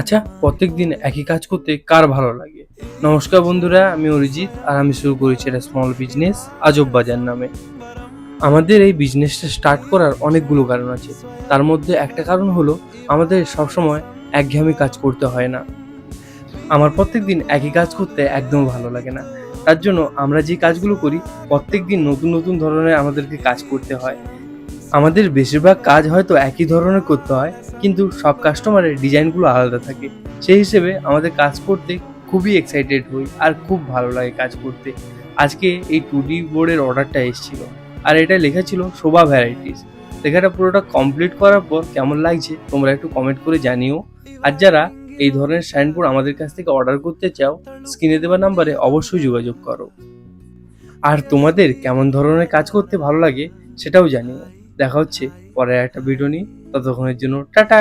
আচ্ছা, প্রত্যেকদিন একই কাজ করতে কার ভালো লাগে? নমস্কার বন্ধুরা, আমি অরিজিৎ আর আমি শুরু করেছি একটা স্মল বিজনেস আজব বাজার নামে। আমাদের এই বিজনেসটা স্টার্ট করার অনেকগুলো কারণ আছে। তার মধ্যে একটা কারণ হলো আমাদের সবসময় একঘেয়েমি কাজ করতে হয় না। আমার প্রত্যেকদিন একই কাজ করতে একদম ভালো লাগে না। তার জন্য আমরা যে কাজগুলো করি প্রত্যেকদিন নতুন ধরনের আমাদেরকে কাজ করতে হয়। আমাদের বেশিরভাগ কাজ হয়তো একই ধরনের করতে হয়, কিন্তু সব কাস্টমারের ডিজাইনগুলো আলাদা থাকে। সেই হিসেবে আমাদের কাজ করতে খুবই এক্সাইটেড হই আর খুব ভালো লাগে কাজ করতে। আজকে এই 2D বোর্ডের অর্ডারটা এসেছিল আর এটা লেখা ছিল শোভা ভ্যারাইটিস। লেখাটা পুরোটা কমপ্লিট করার পর কেমন লাগছে তোমরা একটু কমেন্ট করে জানিও। আর যারা এই ধরনের সাইনবোর্ড আমাদের কাছ থেকে অর্ডার করতে চাও, স্ক্রিনে দেওয়া নাম্বারে অবশ্যই যোগাযোগ করো। আর তোমাদের কেমন ধরনের কাজ করতে ভালো লাগে সেটাও জানিও। দেখা হচ্ছে পরের একটা ভিডিও নিয়ে। ততক্ষণের জন্য টাটা।